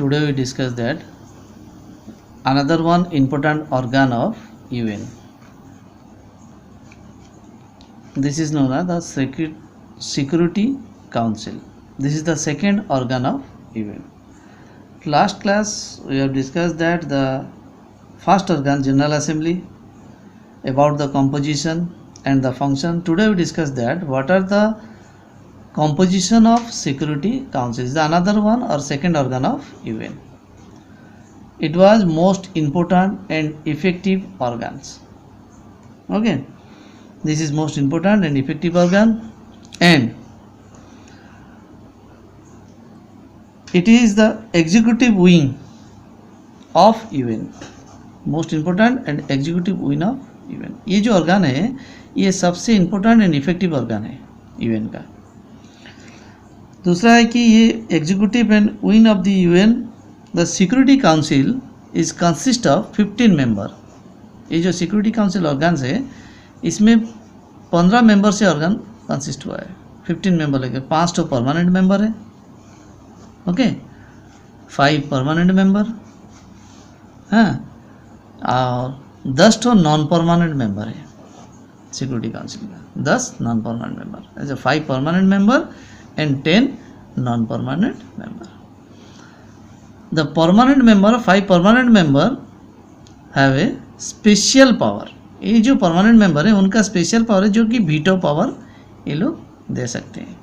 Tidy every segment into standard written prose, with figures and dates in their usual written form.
today we discuss that another one important organ of UN. This is known as the Security Council. This is the second organ of UN. Last class we have discussed that the first organ, General Assembly, about the composition and the function. Today we discuss that what are the composition of Security Council. Is the another one or second organ of UN. It was most important and effective organs. Okay, this is most important and effective organ, and it is the executive wing of UN. Most important and executive wing of UN. ये जो organ है ये सबसे important and effective organ है UN का. दूसरा है कि ये executive and wing of the UN. The security council is consist of 15 member. ये जो सिक्योरिटी काउंसिल ऑर्गन है इसमें 15 मेंबर से ऑर्गन कंसिस्ट हुआ है. 15 मेंबर लेके 5 तो परमानेंट मेंबर है. ओके, 5 परमानेंट मेंबर, हाँ, और 10 तो नॉन परमानेंट मेंबर है सिक्योरिटी काउंसिल का. 10 non permanent member, as a 5 permanent member and 10 non permanent member. The permanent member, 5 permanent member have a special power. ये जो परमानेंट मेंबर है उनका स्पेशल पावर है जो कि वीटो पावर ये लोग दे सकते हैं.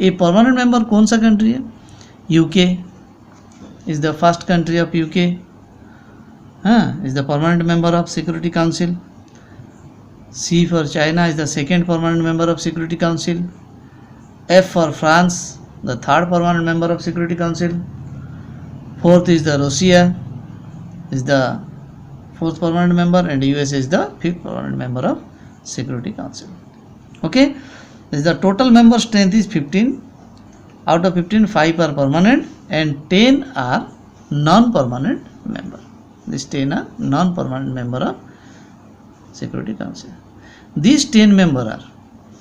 ये परमानेंट मेंबर कौन सा कंट्री है? UK is the first country of UK. is the permanent member of Security Council. C for China is the second permanent member of Security Council. F for France, the third permanent member of Security Council. Fourth is the Russia, is the fourth permanent member, and USA is the fifth permanent member of Security Council. Okay, this is the total member strength is 15. Out of 15, 5 are permanent and 10 are non-permanent member. These 10 are non-permanent member of Security Council. These 10 member are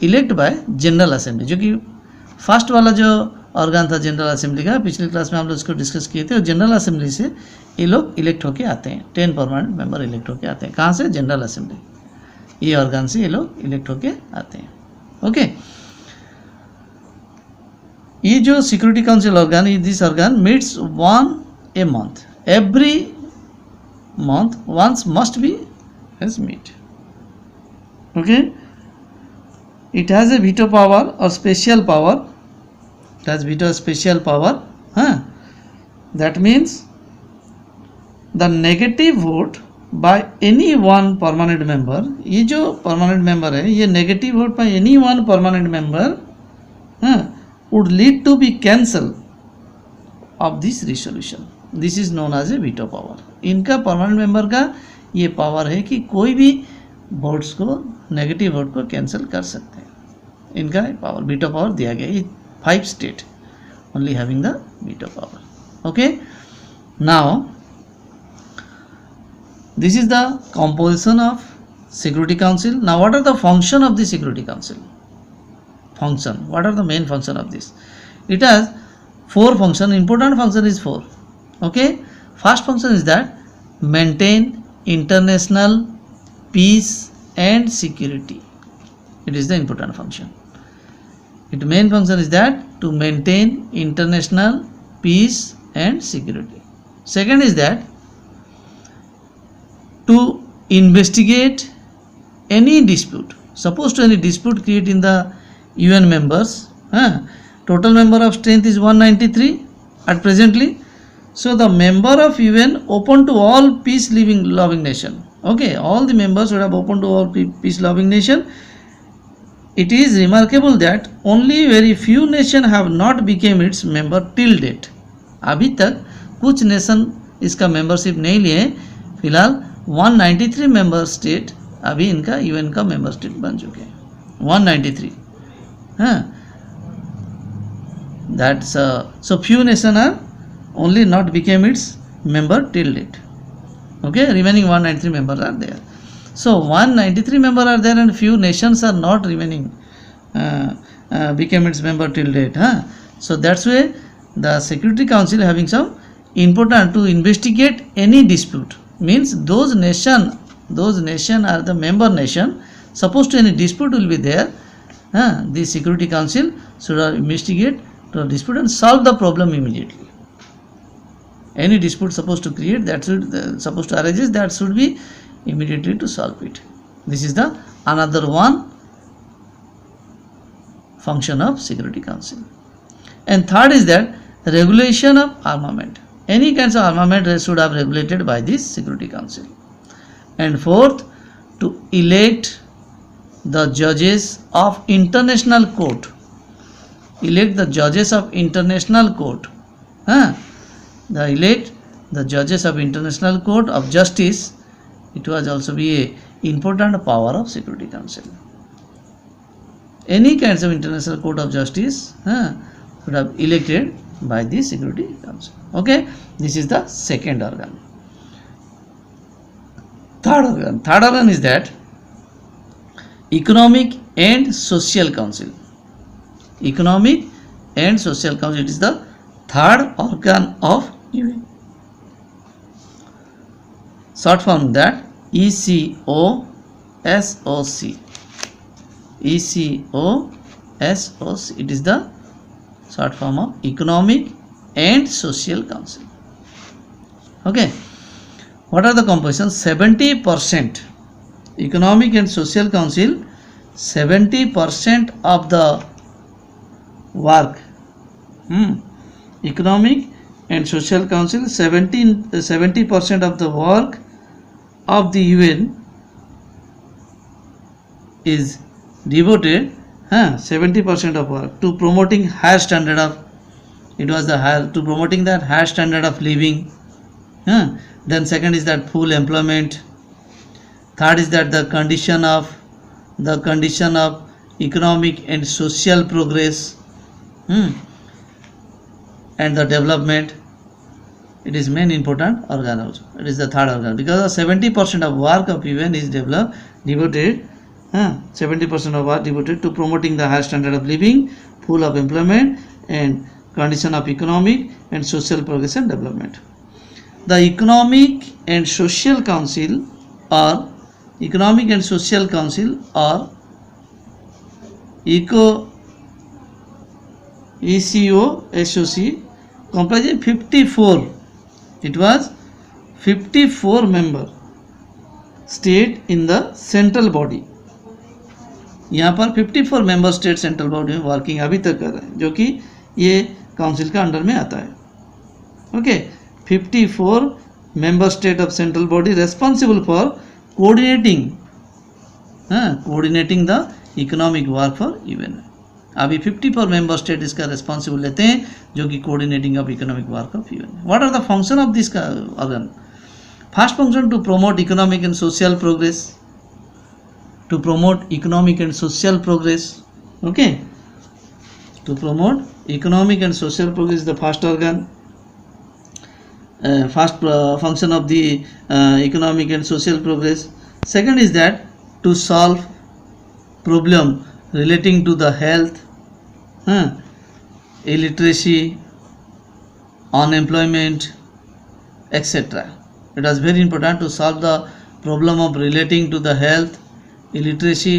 elect by General Assembly. जो कि first वाला जो organ था general assembly का, पिछले class में हम लोग इसको डिस्कस किए थे. और जनरल असेंबली से ये लोग इलेक्ट होके आते हैं. 10 परमानेंट मेंबर इलेक्ट होके आते हैं. कहाँ से? General assembly. ये ऑर्गन से ये लोग इलेक्ट होके आते हैं. ओके, ये जो security council organ, this organ meets one a month. Every month once must be has meet. Okay, it has a veto power or special power. It has veto special power. That means the negative vote by any one permanent member. ये जो permanent member है ये negative vote by any one permanent member would lead to be cancel of this resolution. This is known as a veto power. इनका permanent member का ये power है कि कोई भी वोट्स को, नेगेटिव वोट को कैंसिल कर सकते हैं. इनका पावर, वीटो पावर दिया गया. ये 5 state only having the veto power. Okay, now this is the composition of security council. Now what are the function of the security council? Function, what are the main function of this? It has 4 function. Important function is 4. Okay, first function is that maintain international peace and security. It is the important function. Its main function is that to maintain international peace and security. Second is that to investigate any dispute. Suppose to any dispute create in the UN members. Total member of strength is 193 at presently. So the member of UN open to all peace loving nation. Okay, all the members would have open to all peace loving nation. It is remarkable that only very few nation have not become its member till date. अभी तक कुछ nation इसका membership नहीं लिए. फिलहाल 193 member state अभी इनका UN का मेंबर स्टेट बन चुके हैं. 193. That's so few nation are only not became its member till date. Okay, remaining 193 members are there. So 193 members are there and few nations are not remaining became its member till date. So that's why the Security Council having some important to investigate any dispute. Means those nation are the member nation. Supposed to any dispute will be there. The Security Council should investigate the dispute and solve the problem immediately. Any dispute supposed to create, that should supposed to arise, that should be immediately to solve it. This is the another one function of Security Council. And third is that regulation of armament. Any kinds of armament should have regulated by this Security Council. And fourth, to elect the judges of international court. Elect the judges of international court. Elect the judges of international court of justice. It was also be a important power of Security Council. Any kinds of international court of justice should have elected by the Security Council. Okay, this is the second organ. Third organ is that Economic and Social Council. Economic and Social Council, it is the third organ of UN. Short form that ECOSOC. ECOSOC. It is the short form of Economic and Social Council. Okay. What are the compositions? 70%. Economic and Social Council, 70% of the work. Economic and Social Council, 70% of the work of the UN is devoted, 70% of work to promoting higher standard of, it was the higher, to promoting that higher standard of living. Then second is that full employment. Third is that the condition of economic and social progress, and the development. It is main important organ also. It is the third organ, because 70% of work of UN is devoted 70% of work devoted to promoting the higher standard of living, full of employment, and condition of economic and social progress and development. The Economic and Social Council or ECOSOC comprising 54. It was 54 member state in the central body. यहाँ पर 54 member state central body में working अभी तक कर रहे हैं, जो कि ये काउंसिल का अंडर में आता है. Okay, 54 member state of central body responsible for coordinating the economic work for UN. अभी 54 मेंबर स्टेट इसका रेस्पॉन्सिबल लेते हैं, जो कि coordinating of economic work of UN. What are the function of this organ? First function, to promote economic and social progress. To promote economic and social progress. Okay, to promote economic and social progress is the first organ, first function of the economic and social progress. Second is that to solve problem relating to the health, illiteracy, unemployment, etc. It was very important to solve the problem of relating to the health, illiteracy,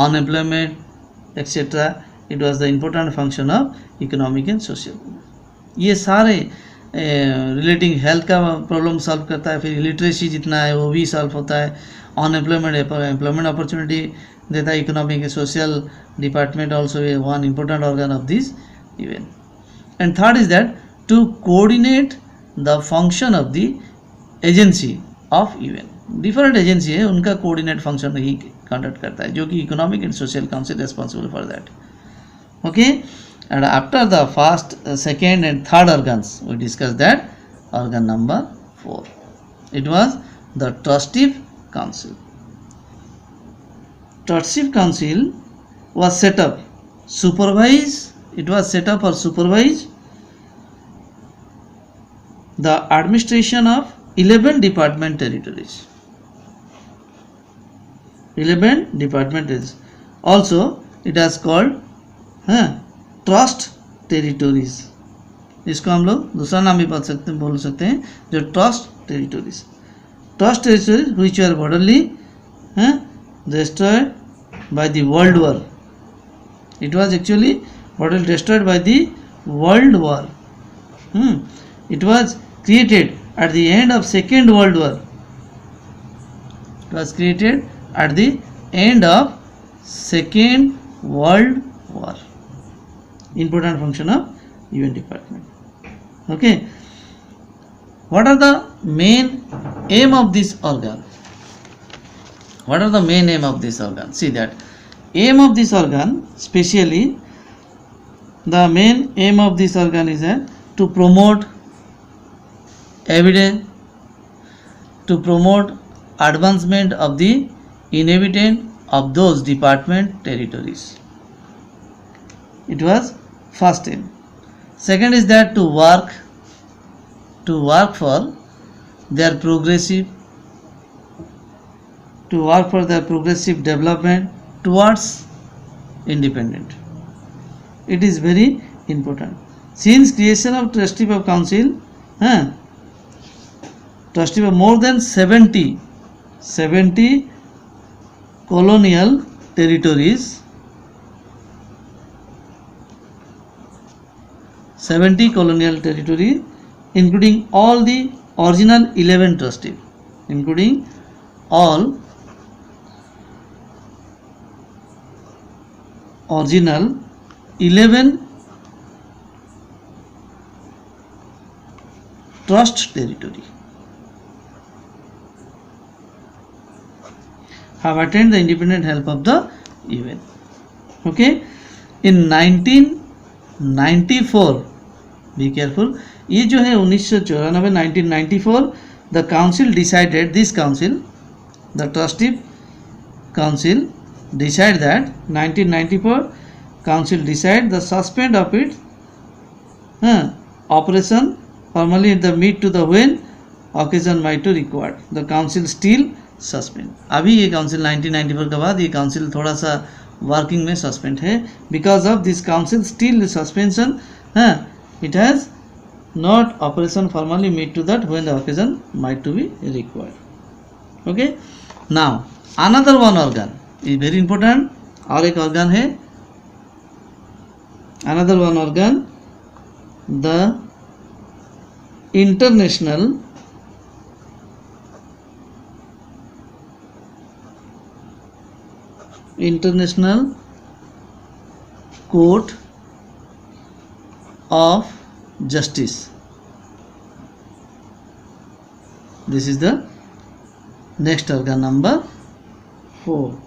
unemployment, etc. It was the important function of economic and social. ये सारे relating health का problem solve करता है, फिर illiteracy जितना है वो भी सॉल्व होता है, अनएम्प्लॉयमेंट एम्प्लॉयमेंट अपॉर्चुनिटी देता है. Economic and social department also one important organ of this UN. And third is that to coordinate the function of the agency of UN. Different agency है, उनका कोऑर्डिनेट फंक्शन ही conduct करता है, जो कि economic and social council responsible for that. Okay, and after the first, second and third organs we discuss that organ number 4. It was the Trusteeship Council. Trusteeship Council was set up or supervise the administration of 11 department territories. 11 department territories. Also, it is called trust territories. इसको हम लोग दूसरा नाम भी बोल सकते हैं जो trust territories. Trust territories which are borderly destroyed by the World War. It was actually borderly destroyed by the World War. It was created at the end of Second World War. It was created at the end of Second World War. Important function of UN department. Okay. What are the main aim of this organ? What are the main aim of this organ? See that aim of this organ, specially the main aim of this organ is to promote evidence, to promote advancement of the inhabitant of those department territories. It was first aim. Second is that to work for their progressive development towards independent. It is very important. Since creation of trusteeship of council, trusteeship of more than 70 colonial territories, 70 colonial territories, including all the original 11 trustees, including all original 11 trust territory have attained the independent help of the UN. Okay, in 1994, be careful, ये जो है 1994 1994 the council decided, this council, the trustee council decide that 1994 council decide the suspend of its operation formally at the meet to the when occasion might to required. The council still suspend. अभी ये council 1994 के बाद ये council थोड़ा सा working में suspend है. Because of this council still suspension, it has not operation formally meet to that when the occasion might to be required. Okay. Now another one organ is very important. और एक organ है, another one organ, the international court of justice. This is the next organ, number 4,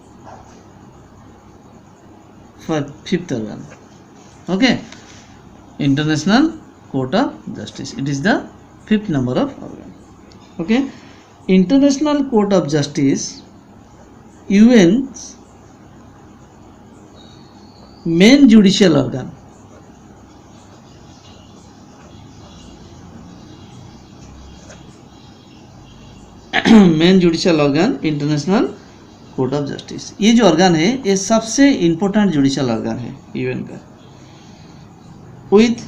fifth organ. Okay, International Court of Justice. It is the fifth number of organ. Okay, International Court of Justice, UN's main judicial organ. Main judicial organ international court of justice. ये जो organ है ये सबसे important judicial organ है UN का. With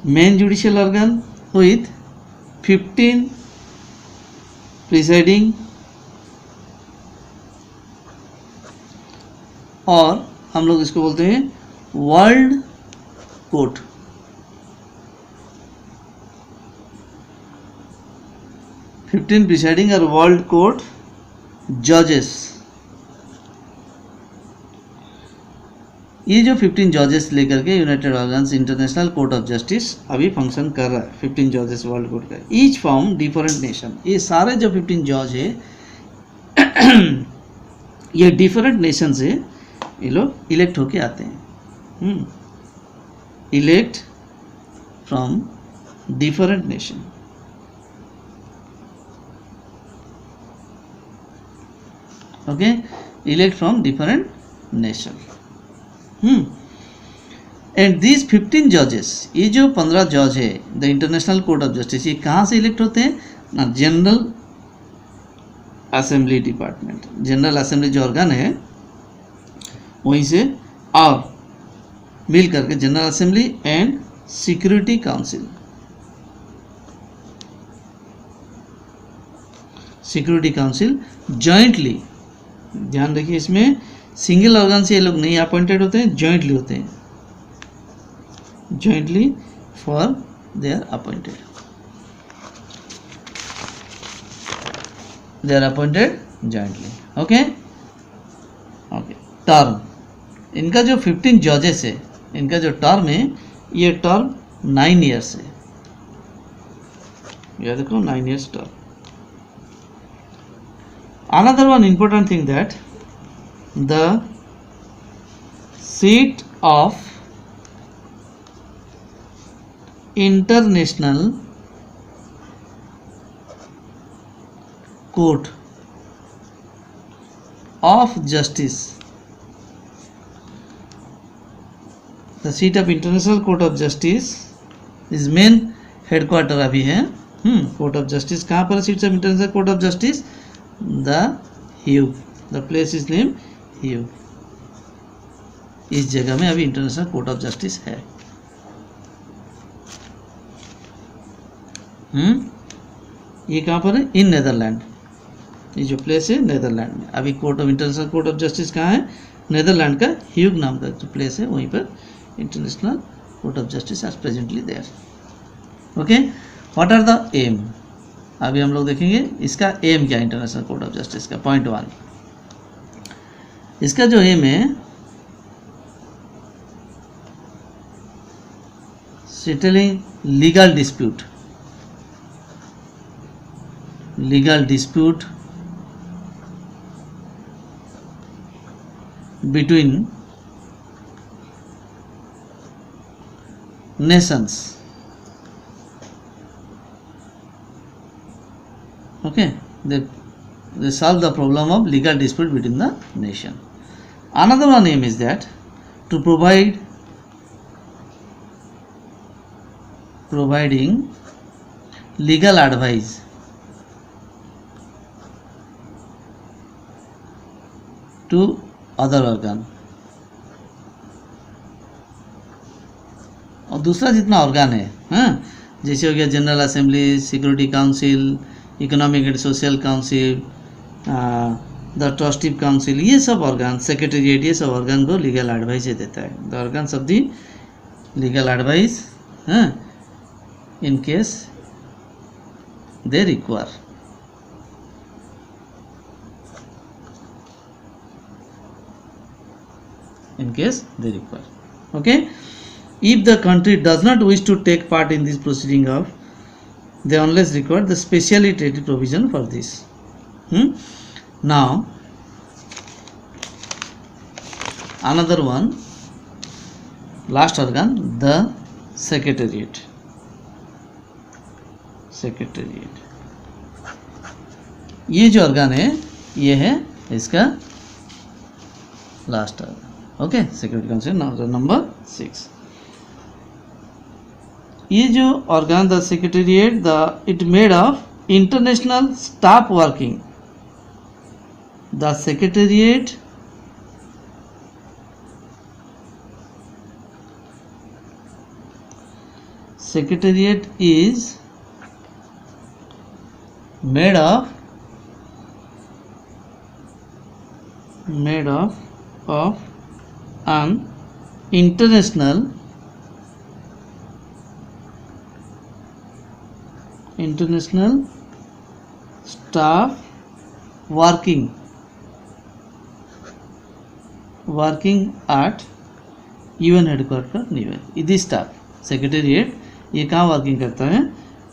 main judicial organ with 15 presiding, और हम लोग इसको बोलते हैं वर्ल्ड कोर्ट. फिफ्टीन प्रिसाइडिंग और वर्ल्ड कोर्ट जजेस. ये जो 15 जजेस लेकर के United organs international court of justice अभी फंक्शन कर रहा है. 15 जजेस वर्ल्ड कोर्ट का. Each from different nation. ये सारे जो 15 जज है ये डिफरेंट नेशन से ये लोग इलेक्ट होके आते हैं. Elect from different nation. Okay, elect from different nation. And these 15 judges, ये जो 15 जज है the international court of justice, ये कहाँ से इलेक्ट होते हैं ना? General assembly department. General assembly जो ऑर्गन है वहीं से, और मिल करके general assembly and security council. Security council jointly, ध्यान रखिए इसमें सिंगल ऑर्गन से ये लोग नहीं अपॉइंटेड होते हैं, जॉइंटली होते हैं, jointly for they are appointed, they are appointed jointly. Okay okay. Term, इनका जो 15 जजेस है, इनका जो टर्म है, ये टर्म 9 ईयर्स है, ये देखो 9 years term. Another one important thing that the seat of International Court of Justice, the seat of International Court of Justice is main headquarter अभी है। कोर्ट ऑफ जस्टिस कहाँ पर, seats of international court of justice, the Hugh, the place is name Hugh. इस जगह में अभी international court of justice है। ये कहाँ पर है, इन नेदरलैंड, ये जो प्लेस है नेदरलैंड में। अभी court of international court of justice कहाँ है, नेदरलैंड का ह्यूग नाम का जो प्लेस है वहीं पर international court of justice as presently there. Okay, what are the aim, अभी हम लोग देखेंगे इसका एम क्या, इंटरनेशनल कोर्ट ऑफ जस्टिस का। पॉइंट 1, इसका जो एम है, settling legal dispute, legal dispute between nations, okay, they solve the problem of legal dispute between the nation. Another one aim is that to providing legal advice to other organ, और दूसरा जितना organ है, हाँ, जैसे हो गया general assembly, security council, economic and social council, the trusteeship council, ये सब ऑर्गन, सेक्रेटेरिएट, ये सब ऑर्गन को लीगल एडवाइस देता है। The organs of the legal advice, हाँ, in case they require. In case they require. Okay, if the country does not wish to take part in this proceeding of, they unless require the specially treated provision for this. Now another one, last organ, the secretariat. Secretariat, ये जो organ है, ये है इसका last organ. Okay, security council number 6। ये जो organ the secretariat, the it made of international staff working, the secretariat is made of an international staff working at UN headquarter New York. इधर staff secretariat ये कहाँ working करता है,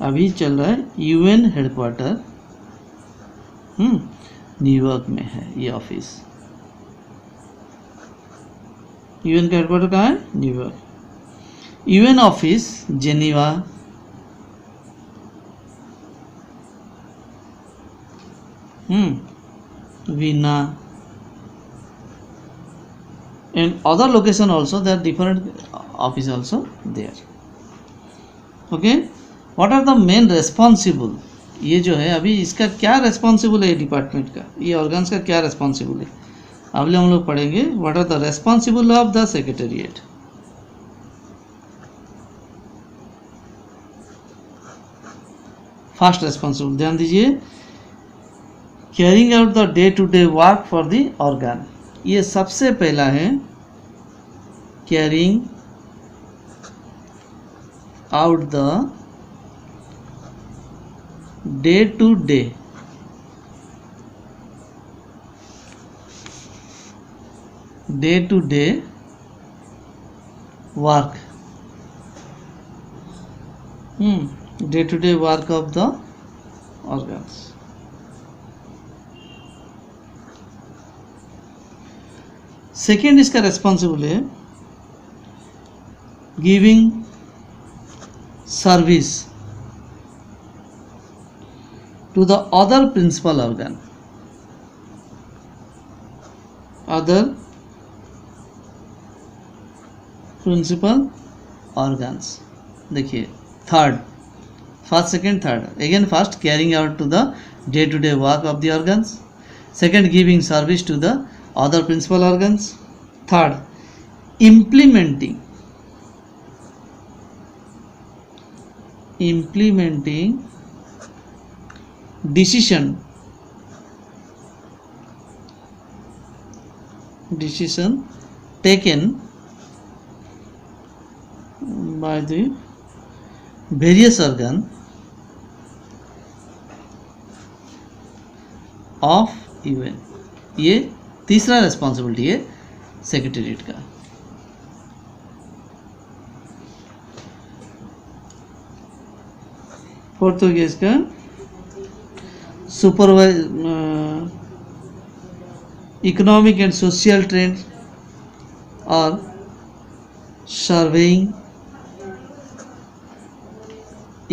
अभी चल रहा है UN हेडक्वार्टर न्यूयॉर्क में है ये ऑफिस। यूएन का हेडक्वार्टर कहाँ है, New York. UN office Geneva, Veena and other location also, there are different office also there. Okay, what are the main responsible, ये जो है अभी इसका क्या रेस्पॉन्सिबल है डिपार्टमेंट का, ये ऑर्गन्स का क्या रेस्पॉन्सिबल है, अगले हम लोग पढ़ेंगे। What are the responsible of the secretariat. First responsible, ध्यान दीजिए, carrying out the day to day work for the organ, ये सबसे पहला है, carrying out the day to day work, day to day work of the organs. Second इसका responsible है giving service to the other principal organ, other principal organs. देखिए third, first second third, again first carrying out to the day to day work of the organs, second giving service to the other principal organs, third implementing decision taken by the various organ of UN। ये तीसरा responsibility है secretariat का। Fourth हो गया इसका supervise economic and social trend और surveying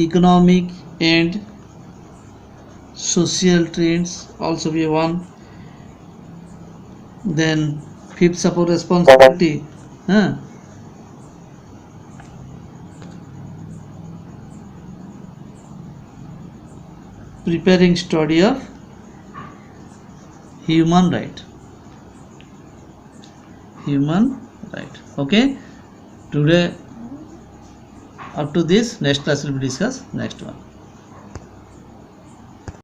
economic and social trends also be one. Then fifth support responsibility, preparing study of human right. Okay, today up to this, next class will be discussed next one.